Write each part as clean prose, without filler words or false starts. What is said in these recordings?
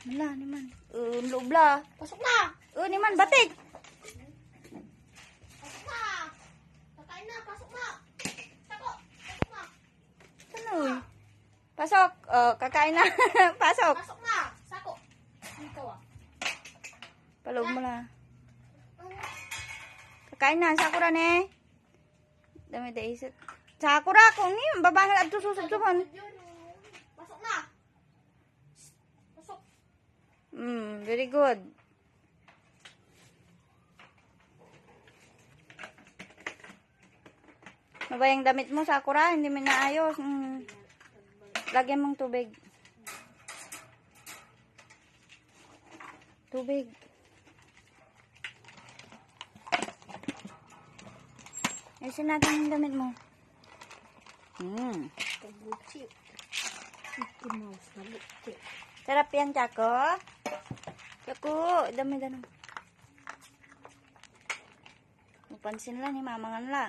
Wala, ni man. Loob la. Pasok na! Ni man, batik. Pasok na! Kakain na, pasok na! Tako! Pasok na! Ano eh? Pasok. Kakain na. Pasok. Pasok na! Sako! Ikaw ah. Paloob mo na. Kakain na. Sakura ne. Dami da isip. Sakura, kung ni, babangal at susubsuban. Pasok na! Pasok! Very good. Ano ba yung damit mo, Sakura? Hindi mo naayos. Lagyan mong tubig. Tubig. Ayusin natin yung damit mo. Kaguchi. Ito mouse na buti. Sarap yan, Chako. Chako, dami-dami. Mapansin lang ni mamangan la.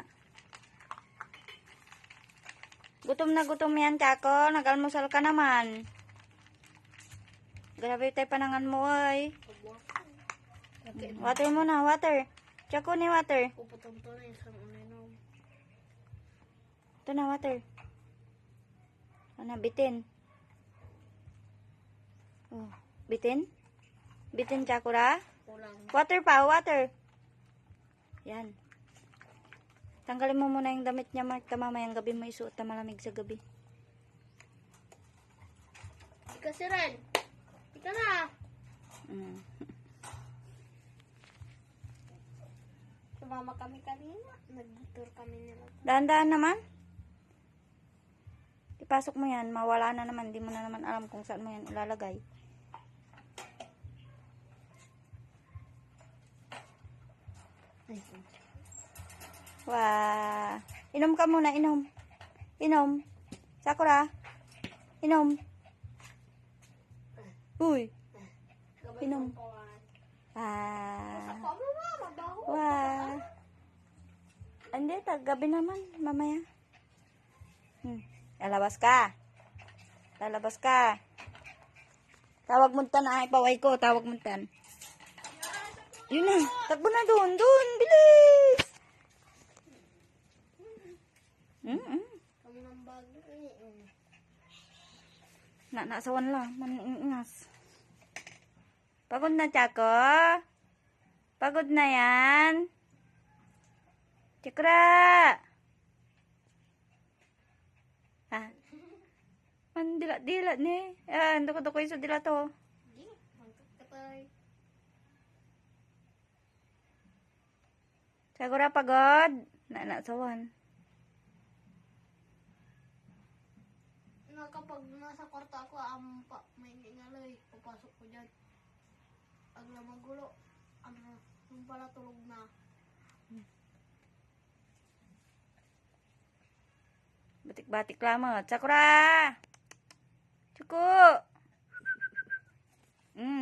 Gutom na gutom yan, Chako. Nag-almusal ka naman. Grabe tayo panangan mo, ay. Water mo na, water. Chako ni water. Puputong to na isang uninom. Ito na, water. Ano, bitin. Oh, bitin? Bitin, Chakura? Kulang. Water pa, water. Yan. Tanggalin mo muna yung damit niya, Mark. Mamayang gabi mo isuot na malamig sa gabi. Ika si Ren. Ika na. Sumama kami kanina. Nag-tour kami nila. Dahan-dahan naman. Ipasok mo yan. Mawala na naman. Di mo na naman alam kung saan mo yan ilalagay. Wah. Inom ka muna. Inom. Inom. Sakura. Inom. Uy. Inom. Wah. Hindi, gabi naman. Mamaya. Lalabas ka. Lalabas ka. Tawag mo tan ay paway ko. Tawag mo tan. Yun na. Takbo na doon. Doon. Bilis. Kami ng bago eh. Nasawan lang. Maningas. Pagod na, Chako. Pagod na yan. Chakra. Man dila ni. Ando ko iso dila to. Hindi. Mangkak ka tayo. Chakra pagod. Nasawan. Kapag nasa kwarto ako, may ingaloy. Papasok ko dyan. Pag na magulo, yung pala tulog na. Batik-batik lamot. Sakura! Chuko!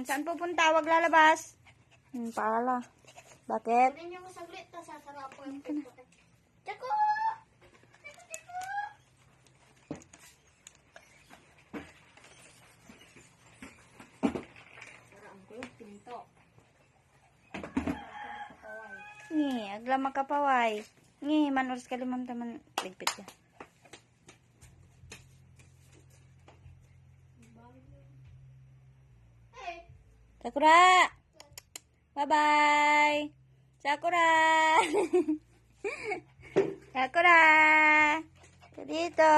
Saan pupunta? Wag lalabas. Pala. Bakit? Kunin niyo mo saglit, tas sasara po yung pinto. Tsako! Saraan ko yung pinto. Ni, agla makapaway. Ni, manuras ka limang taman. Ligpit ka. Sakura! Bye-bye! Sakura! Sakura! Dito!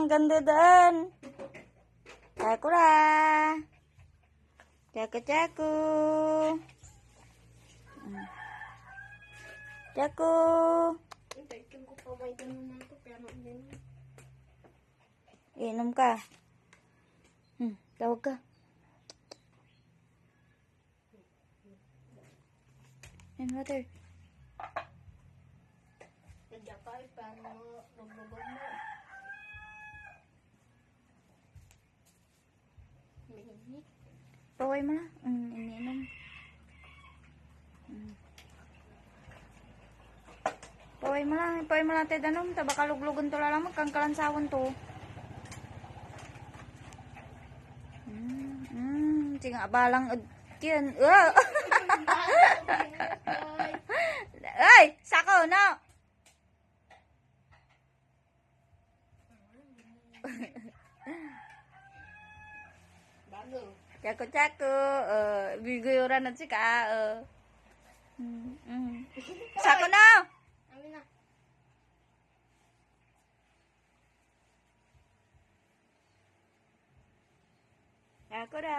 Ganda doon! Sakura! Chaku-chaku! Chaku! Ikin ko pa may ganun na ito, pero hindi. Inom ka. Tawag ka. And water. Nadya ka eh, pero nagbabag mo. Minigit. Paway mo na. Ininom. Paway mo lang. Paway mo lang tayo danom. Tabakaluglugon to lang. Magkangkalansawan to. cing abalang kian. Ay, sako na. Bago. Cako-cako, biguyuran na sika. Sako na. Amin na. Ako na.